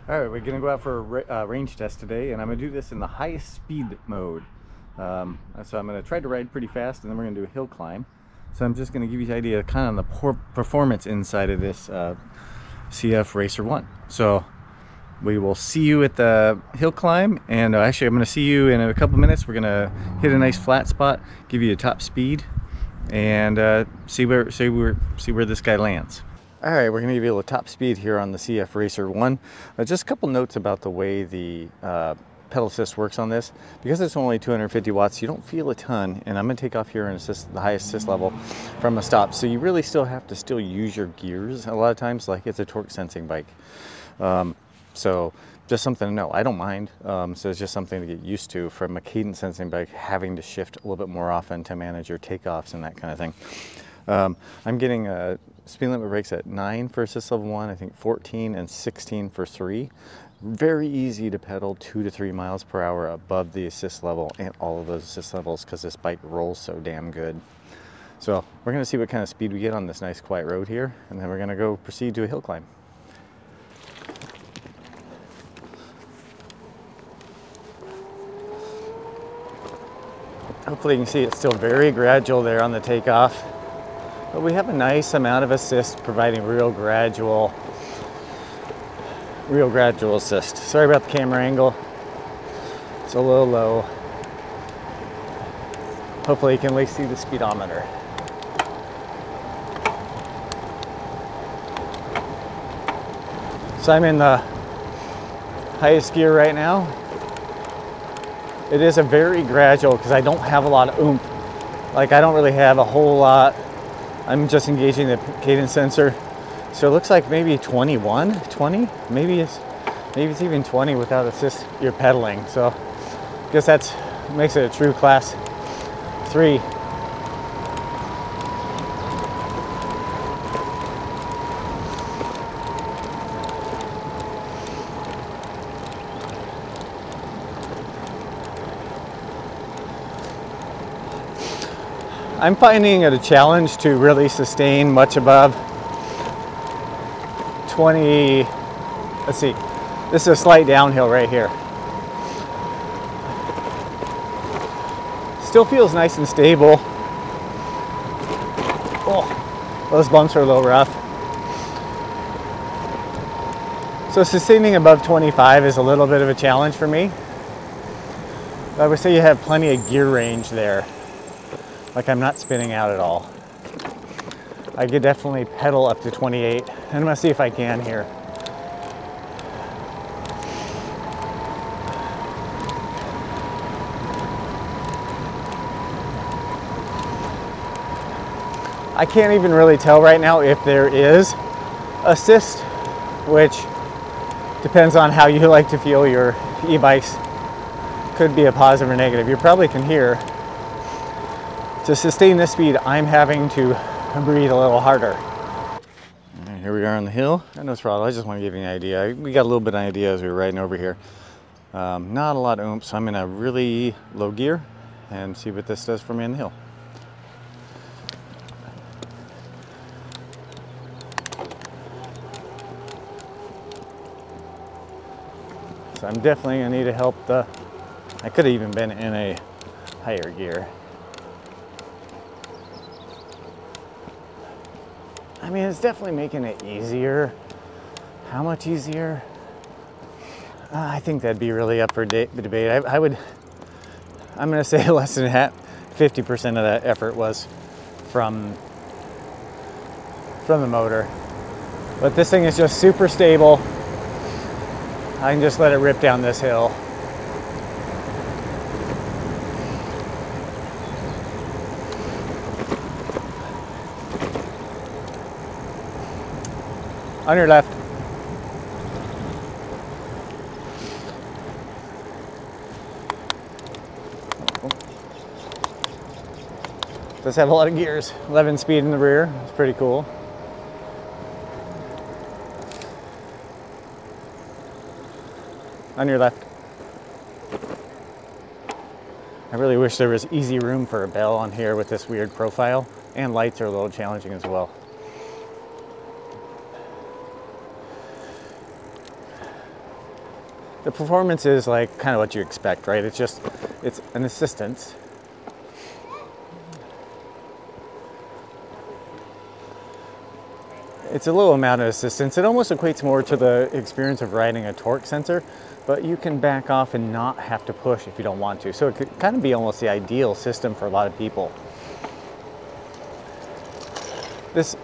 All right, we're gonna go out for a range test today, and I'm gonna do this in the highest speed mode. So I'm gonna try to ride pretty fast, and then we're gonna do a hill climb. So I'm just gonna give you an idea kind of on the performance inside of this CF Racer 1. So we will see you at the hill climb, and actually I'm gonna see you in a couple minutes. We're gonna hit a nice flat spot, give you a top speed, and see where this guy lands. All right, we're gonna give you a little top speed here on the CF Racer 1. Just a couple notes about the way the pedal assist works on this. Because it's only 250 watts, you don't feel a ton, and I'm gonna take off here and assist the highest assist level from a stop. So you really still have to use your gears a lot of times, like it's a torque sensing bike. So just something to know. I don't mind, so it's just something to get used to from a cadence sensing bike, having to shift a little bit more often to manage your takeoffs and that kind of thing. I'm getting speed limit brakes at 9 for assist level 1, I think 14 and 16 for 3. Very easy to pedal 2 to 3 miles per hour above the assist level and all of those assist levels because this bike rolls so damn good. So we're going to see what kind of speed we get on this nice quiet road here, and then we're going to go proceed to a hill climb. Hopefully you can see it's still very gradual there on the takeoff. But we have a nice amount of assist, providing real gradual assist. Sorry about the camera angle. It's a little low. Hopefully you can at least see the speedometer. So I'm in the highest gear right now. It is a very gradual because I don't have a lot of oomph. Like I don't really have a whole lot. I'm just engaging the cadence sensor. So it looks like maybe 21, 20, maybe it's even 20 without assist you're pedaling. So I guess that makes it a true class 3. I'm finding it a challenge to really sustain much above 20, let's see, this is a slight downhill right here. Still feels nice and stable. Oh, those bumps are a little rough. So sustaining above 25 is a little bit of a challenge for me. I would say you have plenty of gear range there. Like I'm not spinning out at all. I could definitely pedal up to 28. And I'm gonna see if I can here. I can't even really tell right now if there is assist, which depends on how you like to feel your e-bikes. Could be a positive or negative. You probably can hear. To sustain this speed, I'm having to breathe a little harder. Right, here we are on the hill. No throttle, I just want to give you an idea. We got a little bit of an idea as we were riding over here. Not a lot of oomph, so I'm in a really low gear and see what this does for me on the hill. So I'm definitely gonna need to help I could have even been in a higher gear. I mean, it's definitely making it easier. How much easier? I think that'd be really up for debate. I'm gonna say less than half, 50% of that effort was from the motor. But this thing is just super stable. I can just let it rip down this hill. On your left. Does have a lot of gears. 11 speed in the rear. It's pretty cool. On your left. I really wish there was easy room for a bell on here with this weird profile, and lights are a little challenging as well. the performance is like kind of what you expect, right? It's an assistance. It's a little amount of assistance. It almost equates more to the experience of riding a torque sensor, but you can back off and not have to push if you don't want to. So it could kind of be almost the ideal system for a lot of people. This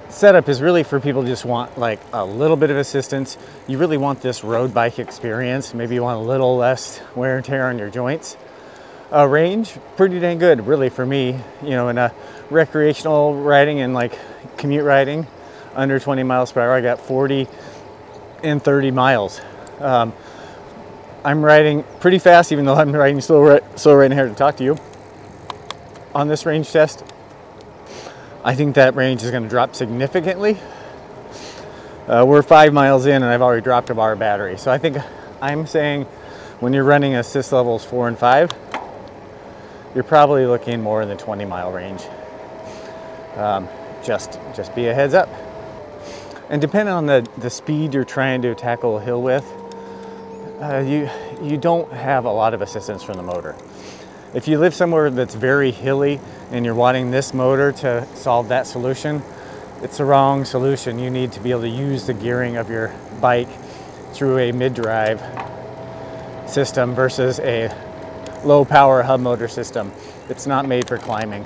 setup is really for people who just want like a little bit of assistance. You really want this road bike experience. Maybe you want a little less wear and tear on your joints. Range, pretty dang good, really, for me. You know, in a recreational riding and like commute riding, under 20 miles per hour, I got 40 and 30 miles. I'm riding pretty fast, even though I'm riding slow right here to talk to you. On this range test, I think that range is going to drop significantly. We're 5 miles in and I've already dropped a bar of battery. So I think I'm saying when you're running assist levels 4 and 5, you're probably looking more in the 20-mile range. Just be a heads up. And depending on the speed you're trying to tackle a hill with, you don't have a lot of assistance from the motor. If you live somewhere that's very hilly and you're wanting this motor to solve that solution, it's the wrong solution. You need to be able to use the gearing of your bike through a mid-drive system versus a low power hub motor system. It's not made for climbing.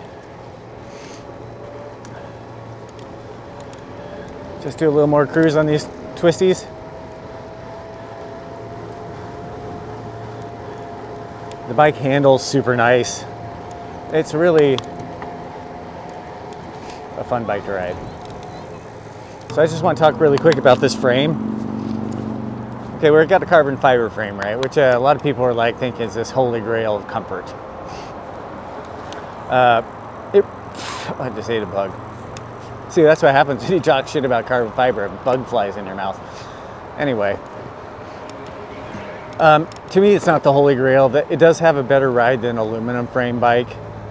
Just do a little more cruise on these twisties. The bike handles super nice. It's really a fun bike to ride. So I just want to talk really quick about this frame. Okay, we've got a carbon fiber frame, right? Which a lot of people are like thinking is this holy grail of comfort. I just ate a bug. See, that's what happens when you talk shit about carbon fiber. A bug flies in your mouth. Anyway. To me, it's not the holy grail. It does have a better ride than aluminum frame bike.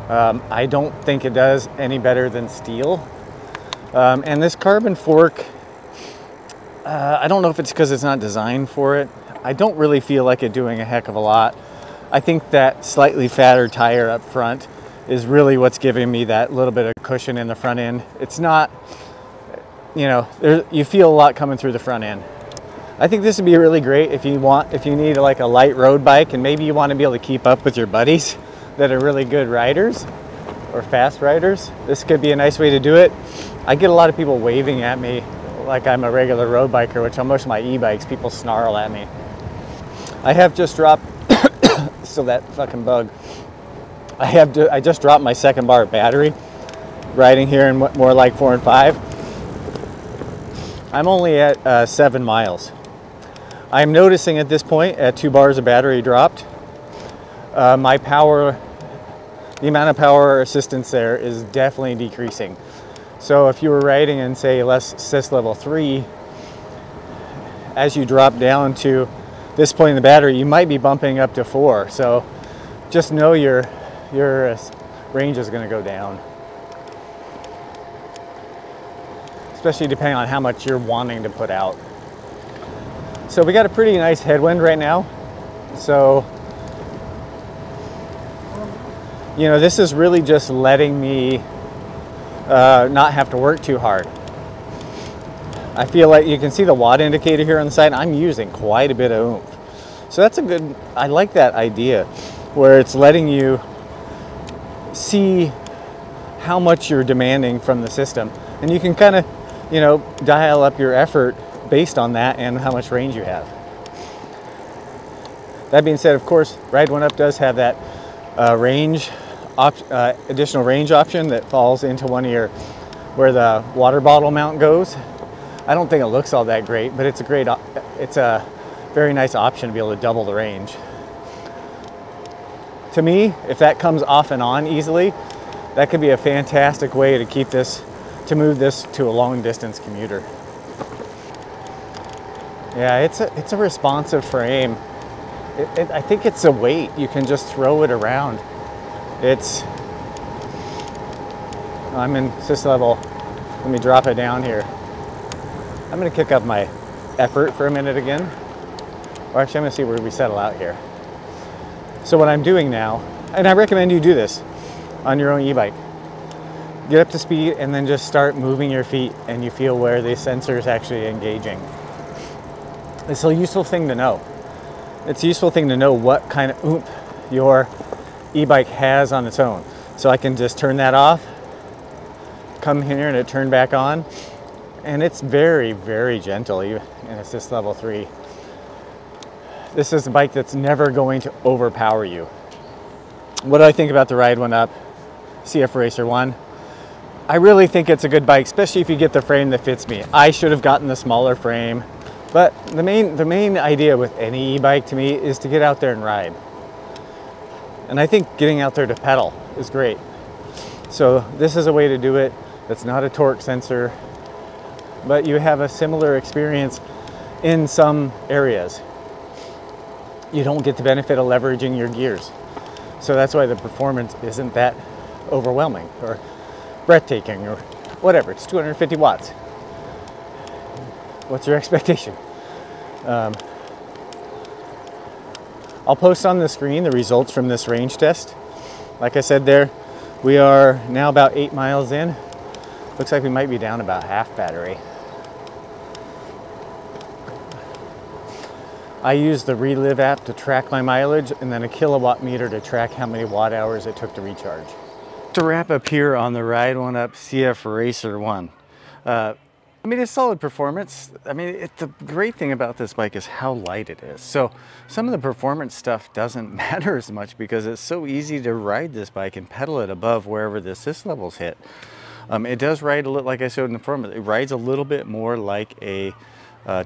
I don't think it does any better than steel. And this carbon fork, I don't know if it's because it's not designed for it. I don't really feel like it doing a heck of a lot. I think that slightly fatter tire up front is really what's giving me that little bit of cushion in the front end. It's not, you know, you feel a lot coming through the front end. I think this would be really great if you need like a light road bike and maybe you want to be able to keep up with your buddies that are really good riders or fast riders. This could be a nice way to do it. I get a lot of people waving at me like I'm a regular road biker, which on most of my e-bikes, people snarl at me. I have just dropped, so that fucking bug. I just dropped my second bar of battery riding here in more like 4 and 5. I'm only at 7 miles. I'm noticing at this point, at 2 bars of battery dropped, my power, the amount of power assistance there is definitely decreasing. So if you were riding in, say, less assist level 3, as you drop down to this point in the battery, you might be bumping up to 4. So just know your range is going to go down. Especially depending on how much you're wanting to put out. So we got a pretty nice headwind right now. So, you know, this is really just letting me not have to work too hard. I feel like you can see the watt indicator here on the side. I'm using quite a bit of oomph. So that's a good, I like that idea where it's letting you see how much you're demanding from the system. And you can kind of, you know, dial up your effort based on that and how much range you have. That being said, of course, Ride 1 Up does have that additional range option that falls into one of your, where the water bottle mount goes. I don't think it looks all that great, but it's a very nice option to be able to double the range. To me, if that comes off and on easily, that could be a fantastic way to move this to a long distance commuter. Yeah, it's a responsive frame. I think it's a weight. You can just throw it around. I'm in assist level. Let me drop it down here. I'm gonna kick up my effort for a minute again. Or actually, I'm gonna see where we settle out here. So what I'm doing now, and I recommend you do this on your own e-bike, get up to speed and then just start moving your feet and you feel where the sensor is actually engaging. It's a useful thing to know. It's a useful thing to know what kind of oomph your e-bike has on its own. So I can just turn that off, come here and it turned back on, and it's very, very gentle, even in assist level 3. This is a bike that's never going to overpower you. What do I think about the Ride One Up CF Racer 1? I really think it's a good bike, especially if you get the frame that fits me. I should have gotten the smaller frame, but the main idea with any e-bike to me is to get out there and ride. And I think getting out there to pedal is great. So this is a way to do it. That's not a torque sensor, but you have a similar experience in some areas. You don't get the benefit of leveraging your gears. So that's why the performance isn't that overwhelming or breathtaking or whatever. It's 250 watts. What's your expectation? I'll post on the screen the results from this range test. Like I said there, we are now about 8 miles in. Looks like we might be down about half battery. I use the Relive app to track my mileage and then a kilowatt meter to track how many watt hours it took to recharge. To wrap up here on the Ride One Up CF Racer 1. I mean, it's solid performance. I mean, the great thing about this bike is how light it is. So some of the performance stuff doesn't matter as much because it's so easy to ride this bike and pedal it above wherever the assist levels hit. It does ride a little, like I showed in the form, it rides a little bit more like a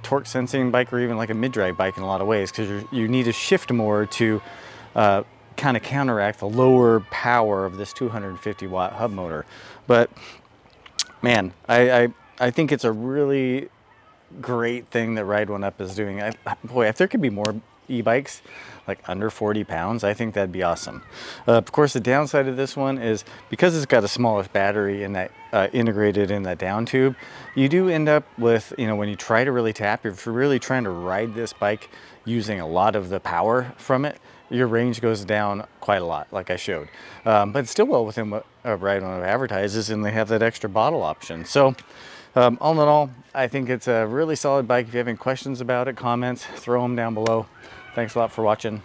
torque sensing bike or even like a mid-drive bike in a lot of ways, because you need to shift more to kind of counteract the lower power of this 250 watt hub motor. But man, I think it's a really great thing that Ride One Up is doing. Boy, if there could be more e-bikes like under 40 pounds, I think that'd be awesome. Of course, the downside of this one is because it's got a smaller battery in that integrated in that down tube, you do end up with, you know, when you try to really tap, if you're really trying to ride this bike using a lot of the power from it, your range goes down quite a lot, like I showed. But it's still well within what Ride One Up advertises, and they have that extra bottle option. So all in all, I think it's a really solid bike. If you have any questions about it, comments, throw them down below. Thanks a lot for watching.